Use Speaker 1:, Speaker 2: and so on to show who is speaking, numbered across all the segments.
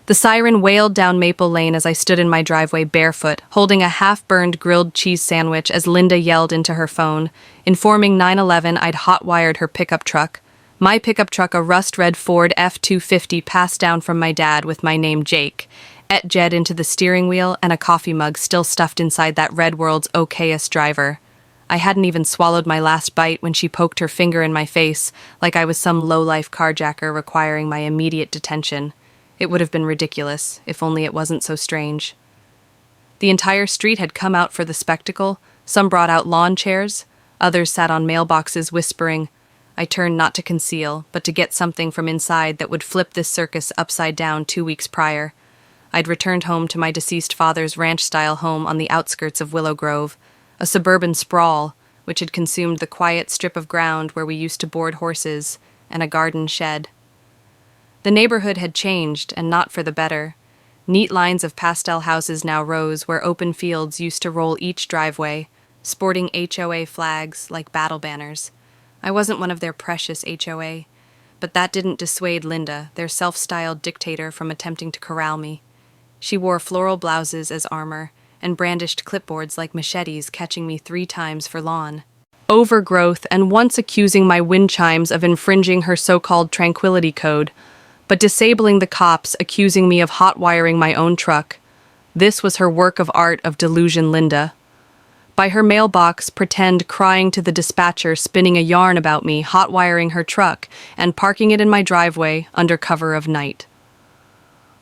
Speaker 1: The siren wailed down Maple Lane as I stood in my driveway barefoot, holding a half-burned grilled cheese sandwich as Linda yelled into her phone, informing 911 I'd hot-wired her pickup truck. My pickup truck, a rust-red Ford F-250 passed down from my dad with my name Jake, etched into the steering wheel and a coffee mug still stuffed inside that red world's okayest driver. I hadn't even swallowed my last bite when she poked her finger in my face like I was some low-life carjacker requiring my immediate detention. It would have been ridiculous, if only it wasn't so strange. The entire street had come out for the spectacle. Some brought out lawn chairs, others sat on mailboxes whispering. I turned not to conceal, but to get something from inside that would flip this circus upside down 2 weeks prior. I'd returned home to my deceased father's ranch-style home on the outskirts of Willow Grove, a suburban sprawl which had consumed the quiet strip of ground where we used to board horses and a garden shed. The neighborhood had changed, and not for the better. Neat lines of pastel houses now rose where open fields used to roll each driveway, sporting HOA flags like battle banners. I wasn't one of their precious HOA, but that didn't dissuade Linda, their self-styled dictator, from attempting to corral me. She wore floral blouses as armor and brandished clipboards like machetes, catching me 3 times for lawn overgrowth and once accusing my wind chimes of infringing her so-called tranquility code, but disabling the cops, accusing me of hot-wiring my own truck. This was her work of art of delusion, Linda. By her mailbox, pretend crying to the dispatcher, spinning a yarn about me, hot-wiring her truck, and parking it in my driveway under cover of night.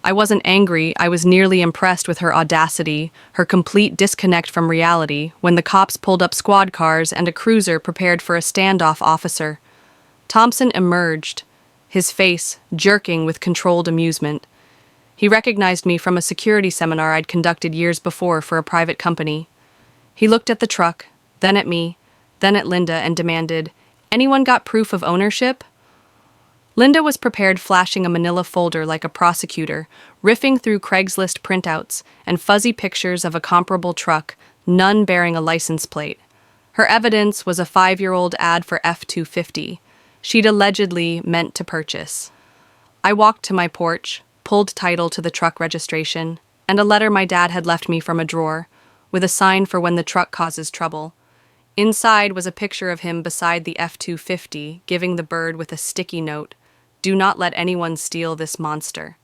Speaker 1: I wasn't angry, I was nearly impressed with her audacity, her complete disconnect from reality, when the cops pulled up squad cars and a cruiser prepared for a standoff officer. Thompson emerged, his face jerking with controlled amusement. He recognized me from a security seminar I'd conducted years before for a private company. He looked at the truck, then at me, then at Linda, and demanded, "Anyone got proof of ownership?" Linda was prepared, flashing a manila folder like a prosecutor, riffing through Craigslist printouts and fuzzy pictures of a comparable truck, none bearing a license plate. Her evidence was a 5-year-old ad for F-250. She'd allegedly meant to purchase. I walked to my porch, pulled title to the truck registration, and a letter my dad had left me from a drawer, with a sign for when the truck causes trouble. Inside was a picture of him beside the F-250, giving the bird with a sticky note, "Do not let anyone steal this monster."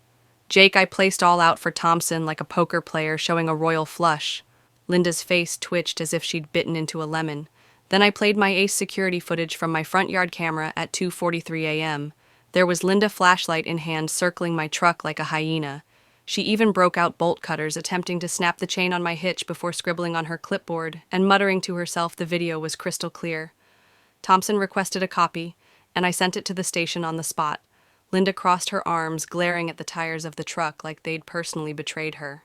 Speaker 1: Jake, I placed all out for Thompson like a poker player showing a royal flush. Linda's face twitched as if she'd bitten into a lemon. Then I played my ace security footage from my front yard camera at 2:43 a.m. There was Linda, flashlight in hand, circling my truck like a hyena. She even broke out bolt cutters, attempting to snap the chain on my hitch before scribbling on her clipboard and muttering to herself the video was crystal clear. Thompson requested a copy, and I sent it to the station on the spot. Linda crossed her arms, glaring at the tires of the truck like they'd personally betrayed her.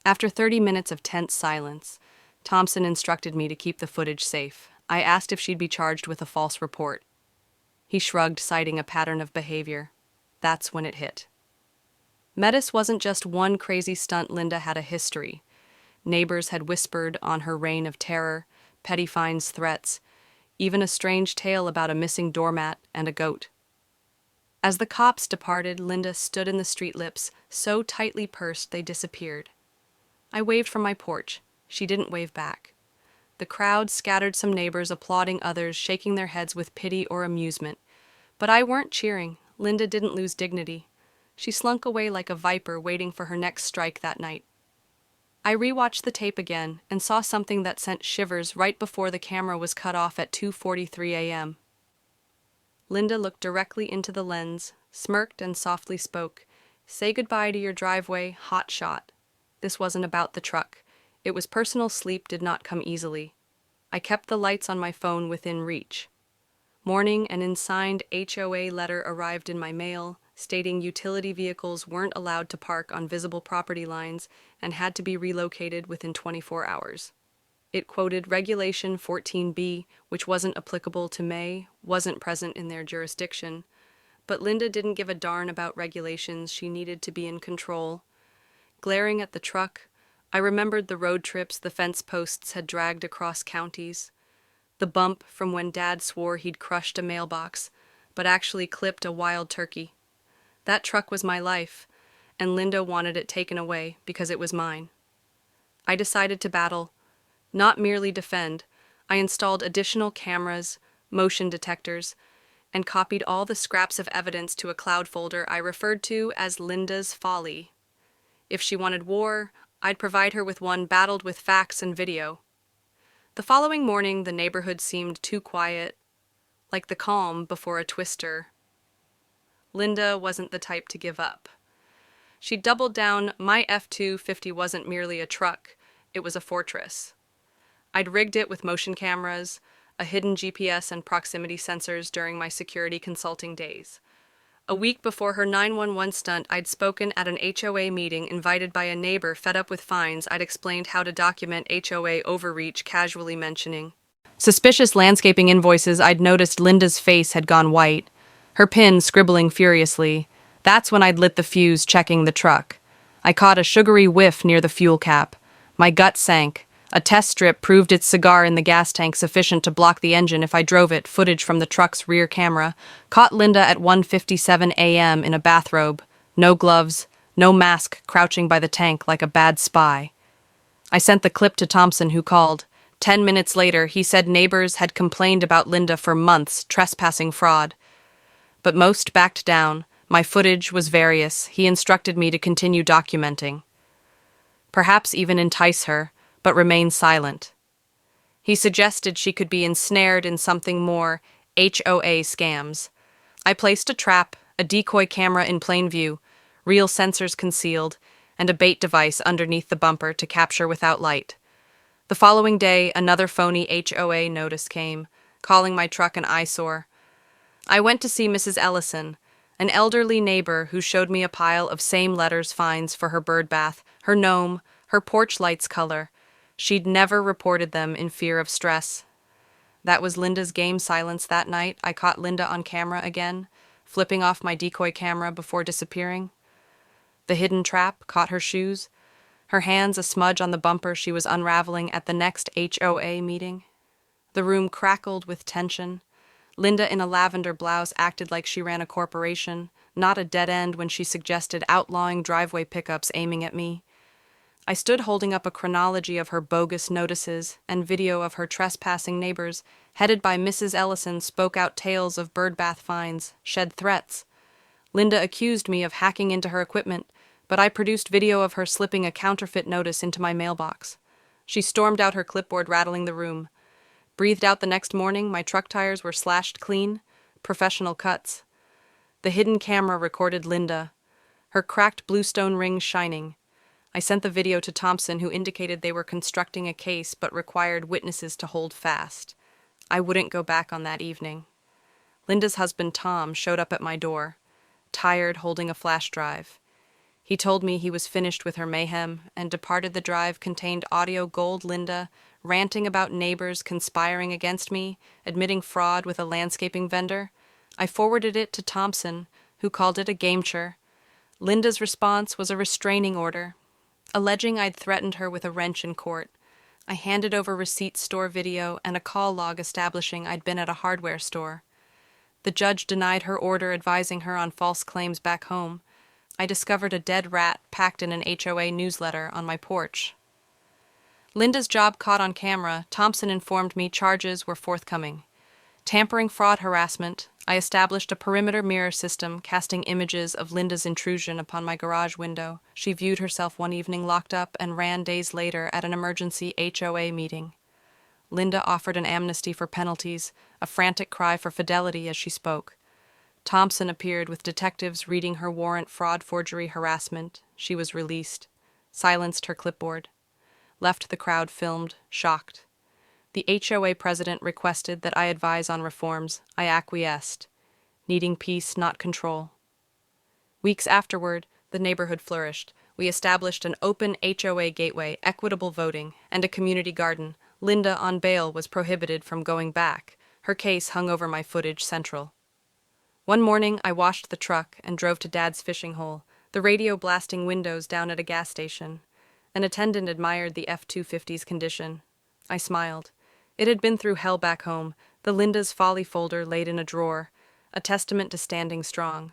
Speaker 1: After 30 minutes of tense silence, Thompson instructed me to keep the footage safe. I asked if she'd be charged with a false report. He shrugged, citing a pattern of behavior. That's when it hit. Metis wasn't just one crazy stunt. Linda had a history. Neighbors had whispered on her reign of terror, petty fines, threats, even a strange tale about a missing doormat and a goat. As the cops departed, Linda stood in the street, lips so tightly pursed they disappeared. I waved from my porch. She didn't wave back. The crowd scattered, some neighbors applauding, others shaking their heads with pity or amusement. But I weren't cheering. Linda didn't lose dignity. She slunk away like a viper, waiting for her next strike that night. I rewatched the tape again and saw something that sent shivers right before the camera was cut off at 2:43 a.m. Linda looked directly into the lens, smirked, and softly spoke, "Say goodbye to your driveway, hot shot." This wasn't about the truck. It was personal. Sleep did not come easily. I kept the lights on my phone within reach. Morning, an unsigned HOA letter arrived in my mail, stating utility vehicles weren't allowed to park on visible property lines and had to be relocated within 24 hours. It quoted Regulation 14B, which wasn't applicable to May, wasn't present in their jurisdiction. But Linda didn't give a darn about regulations. She needed to be in control. Glaring at the truck, I remembered the road trips the fence posts had dragged across counties. The bump from when Dad swore he'd crushed a mailbox, but actually clipped a wild turkey. That truck was my life, and Linda wanted it taken away because it was mine. I decided to battle, not merely defend. I installed additional cameras, motion detectors, and copied all the scraps of evidence to a cloud folder I referred to as Linda's Folly. If she wanted war, I'd provide her with one battled with facts and video. The following morning, the neighborhood seemed too quiet, like the calm before a twister. Linda wasn't the type to give up. She doubled down. My F-250 wasn't merely a truck, it was a fortress. I'd rigged it with motion cameras, a hidden GPS and proximity sensors during my security consulting days. A week before her 911 stunt, I'd spoken at an HOA meeting invited by a neighbor fed up with fines. I'd explained how to document HOA overreach, casually mentioning suspicious landscaping invoices. I'd noticed Linda's face had gone white, her pen scribbling furiously. That's when I'd lit the fuse, checking the truck. I caught a sugary whiff near the fuel cap. My gut sank. A test strip proved its cigar in the gas tank sufficient to block the engine if I drove it. Footage from the truck's rear camera caught Linda at 1:57 a.m. in a bathrobe, no gloves, no mask, crouching by the tank like a bad spy. I sent the clip to Thompson, who called. 10 minutes later, he said neighbors had complained about Linda for months, trespassing fraud. But most backed down. My footage was various. He instructed me to continue documenting. Perhaps even entice her, but remain silent. He suggested she could be ensnared in something more, HOA scams. I placed a trap, a decoy camera in plain view, real sensors concealed, and a bait device underneath the bumper to capture without light. The following day, another phony HOA notice came, calling my truck an eyesore. I went to see Mrs. Ellison, an elderly neighbor who showed me a pile of same letters fines for her bird bath, her gnome, her porch light's color. She'd never reported them in fear of stress. That was Linda's game silence that night. I caught Linda on camera again, flipping off my decoy camera before disappearing. The hidden trap caught her shoes, her hands a smudge on the bumper she was unraveling at the next HOA meeting. The room crackled with tension. Linda in a lavender blouse acted like she ran a corporation, not a dead end when she suggested outlawing driveway pickups aiming at me. I stood holding up a chronology of her bogus notices and video of her trespassing neighbors, headed by Mrs. Ellison, spoke out tales of birdbath fines, shed threats. Linda accused me of hacking into her equipment, but I produced video of her slipping a counterfeit notice into my mailbox. She stormed out, her clipboard rattling the room. Breathed out the next morning, my truck tires were slashed clean, professional cuts. The hidden camera recorded Linda, her cracked bluestone rings shining. I sent the video to Thompson, who indicated they were constructing a case but required witnesses to hold fast. I wouldn't go back on that evening. Linda's husband, Tom, showed up at my door, tired, holding a flash drive. He told me he was finished with her mayhem and departed. The drive contained audio gold. Linda ranting about neighbors conspiring against me, admitting fraud with a landscaping vendor. I forwarded it to Thompson, who called it a gamecher. Linda's response was a restraining order, alleging I'd threatened her with a wrench in court. I handed over receipts, store video, and a call log establishing I'd been at a hardware store. The judge denied her order, advising her on false claims back home. I discovered a dead rat packed in an HOA newsletter on my porch. Linda's job caught on camera. Thompson informed me charges were forthcoming. Tampering, fraud, harassment. I established a perimeter mirror system, casting images of Linda's intrusion upon my garage window. She viewed herself one evening locked up and ran days later at an emergency HOA meeting. Linda offered an amnesty for penalties, a frantic cry for fidelity as she spoke. Thompson appeared with detectives reading her warrant, fraud, forgery, harassment. She was released, silenced her clipboard, left the crowd filmed, shocked. The HOA president requested that I advise on reforms. I acquiesced, needing peace, not control. Weeks afterward, the neighborhood flourished. We established an open HOA gateway, equitable voting, and a community garden. Linda, on bail, was prohibited from going back. Her case hung over my footage central. One morning, I washed the truck and drove to Dad's fishing hole, the radio blasting windows down at a gas station. An attendant admired the F-250's condition. I smiled. It had been through hell back home, the Linda's Folly folder laid in a drawer, a testament to standing strong.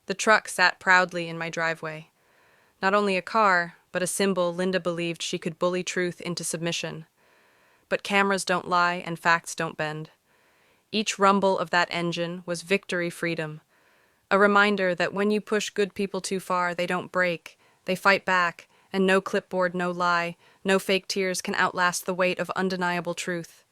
Speaker 1: The truck sat proudly in my driveway. Not only a car, but a symbol Linda believed she could bully truth into submission. But cameras don't lie and facts don't bend. Each rumble of that engine was victory freedom. A reminder that when you push good people too far, they don't break, they fight back, and no clipboard, no lie, no fake tears can outlast the weight of undeniable truth.